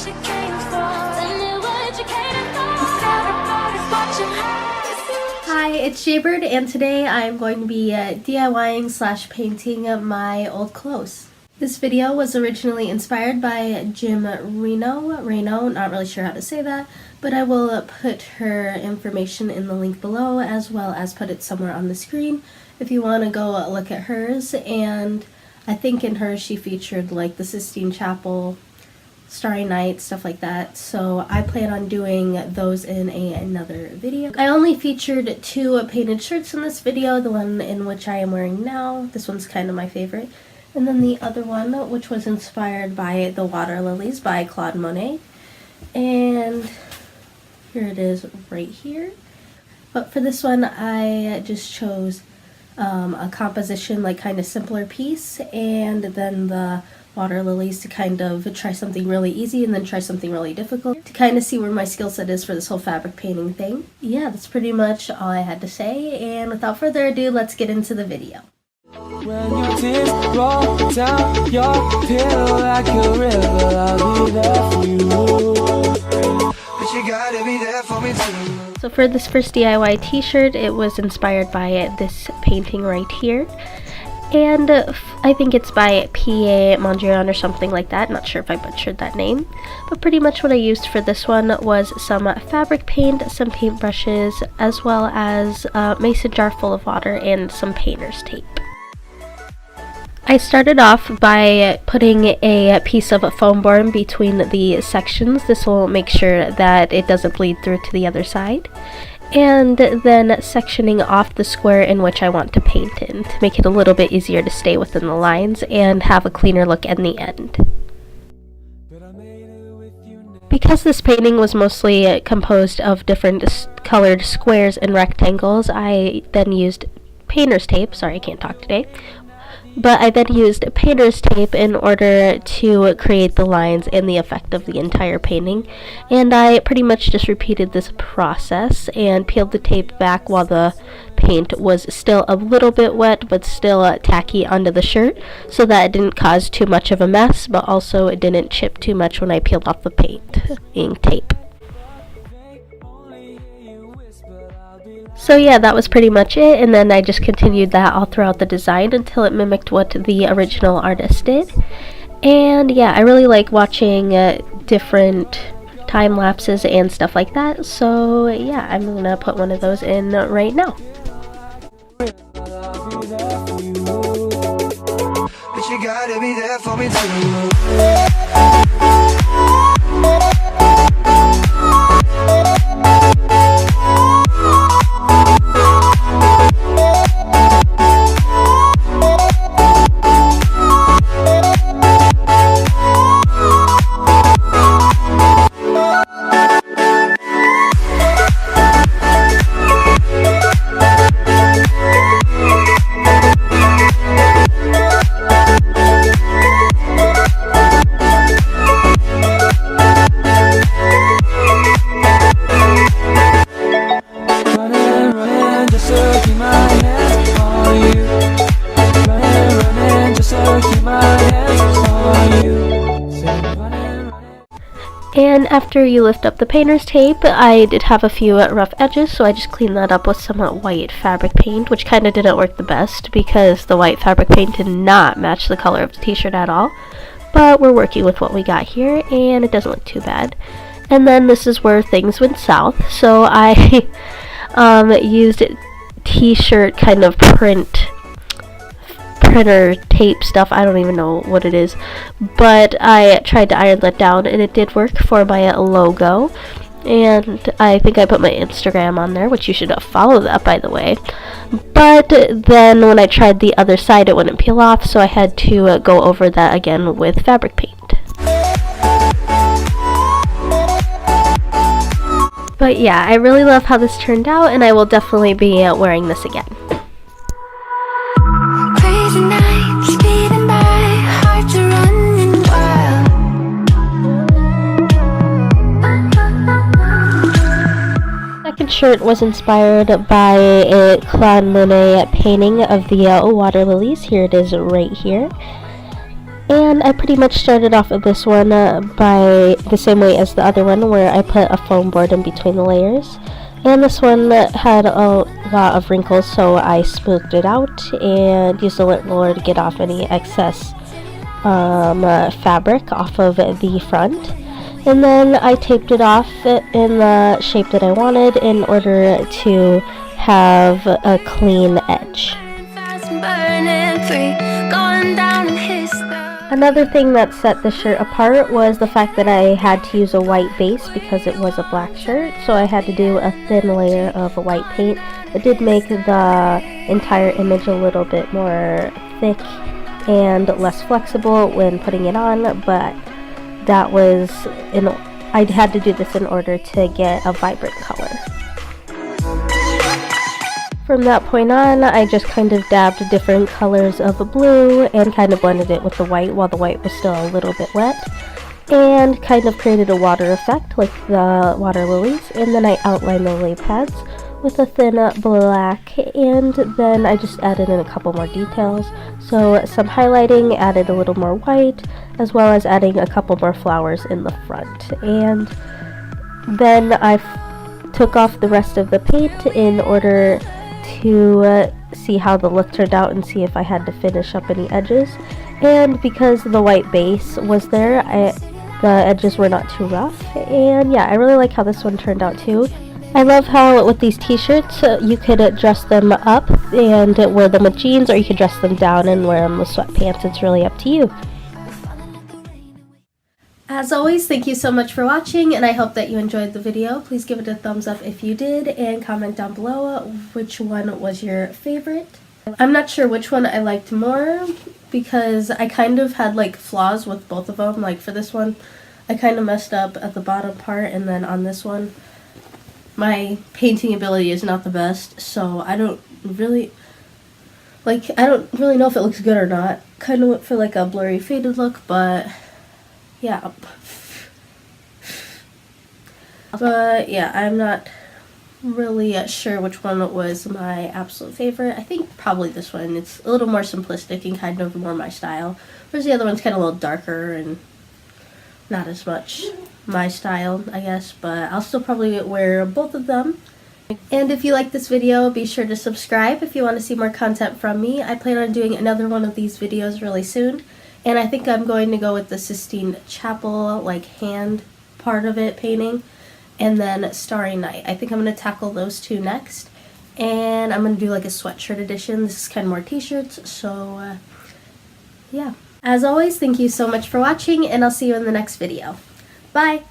Hi, it's Jaiden, and today I'm going to be DIYing / painting my old clothes. This video was originally inspired by Jim Reno, not really sure how to say that, but I will put her information in the link below, as well as put it somewhere on the screen if you want to go look at hers. And I think in hers she featured like the Sistine Chapel, Starry Night, stuff like that, so I plan on doing those in another video. I only featured 2 painted shirts in this video, the one in which I am wearing now. This one's kind of my favorite. And then the other one, which was inspired by The Water Lilies by Claude Monet. And here it is right here. But for this one, I just chose a composition, like kind of simpler piece, and then the water lilies to kind of try something really easy and then try something really difficult to kind of see where my skill set is for this whole fabric painting thing. Yeah, that's pretty much all I had to say, and without further ado, let's get into the video. When your tears roll down your pillow like a river, I'll be there for you. But you gotta be there for me too. So for this first DIY t-shirt, it was inspired by this painting right here. And I think it's by P.A. Mondrian or something like that. Not sure if I butchered that name. But pretty much what I used for this one was some fabric paint, some paintbrushes, as well as a mason jar full of water and some painter's tape. I started off by putting a piece of foam board between the sections. This will make sure that it doesn't bleed through to the other side. And then sectioning off the square in which I want to paint in to make it a little bit easier to stay within the lines and have a cleaner look in the end. Because this painting was mostly composed of different colored squares and rectangles, I then used painter's tape. Sorry, I can't talk today. But I then used painter's tape in order to create the lines and the effect of the entire painting. And I pretty much just repeated this process and peeled the tape back while the paint was still a little bit wet but still tacky onto the shirt, so that it didn't cause too much of a mess, but also it didn't chip too much when I peeled off the painting tape. So yeah, that was pretty much it, and then I just continued that all throughout the design until it mimicked what the original artist did. And yeah, I really like watching different time lapses and stuff like that, so yeah, I'm gonna put one of those in right now. But you gotta be there for me too. And after you lift up the painter's tape, I did have a few rough edges, so I just cleaned that up with some white fabric paint, which kind of didn't work the best because the white fabric paint did not match the color of the t-shirt at all. But we're working with what we got here, and it doesn't look too bad. And then this is where things went south, so I used t-shirt kind of printer tape stuff. I don't even know what it is, but I tried to iron that down and it did work for my logo. And I think I put my Instagram on there, which you should follow that, by the way. But then when I tried the other side, it wouldn't peel off, so I had to go over that again with fabric paint. But yeah, I really love how this turned out, and I will definitely be wearing this again. Crazy night, speeding by, hard to run and wild. Second shirt was inspired by a Claude Monet painting of the water lilies. Here it is right here. And I pretty much started off with this one by the same way as the other one, where I put a foam board in between the layers. And this one had a lot of wrinkles, so I smoothed it out and used a lint roller to get off any excess fabric off of the front. And then I taped it off in the shape that I wanted in order to have a clean edge. Another thing that set the shirt apart was the fact that I had to use a white base because it was a black shirt, so I had to do a thin layer of white paint. It did make the entire image a little bit more thick and less flexible when putting it on, but that was, I had to do this in order to get a vibrant color. From that point on, I just kind of dabbed different colors of blue and kind of blended it with the white while the white was still a little bit wet, and kind of created a water effect like the water lilies. And then I outlined the lily pads with a thin black, and then I just added in a couple more details. So some highlighting, added a little more white, as well as adding a couple more flowers in the front. And then I took off the rest of the paint in order to see how the look turned out and see if I had to finish up any edges. And because the white base was there, the edges were not too rough. And yeah, I really like how this one turned out too. I love how with these t-shirts you could dress them up and wear them with jeans, or you could dress them down and wear them with sweatpants. It's really up to you. As always, thank you so much for watching, and I hope that you enjoyed the video. Please give it a thumbs up if you did, and comment down below which one was your favorite. I'm not sure which one I liked more, because I kind of had like flaws with both of them. Like for this one, I kind of messed up at the bottom part, and then on this one, my painting ability is not the best, so I don't really know if it looks good or not. Kind of went for like a blurry faded look, but yeah. But yeah, I'm not really sure which one was my absolute favorite. I think probably this one. It's a little more simplistic and kind of more my style, whereas the other one's kind of a little darker and not as much my style, I guess, but I'll still probably wear both of them. And if you like this video, be sure to subscribe if you want to see more content from me. I plan on doing another one of these videos really soon, and I think I'm going to go with the Sistine Chapel, like hand part of it painting, and then Starry Night. I think I'm going to tackle those two next, and I'm going to do like a sweatshirt edition. This is kind of more t-shirts, so yeah. As always, thank you so much for watching, and I'll see you in the next video. Bye!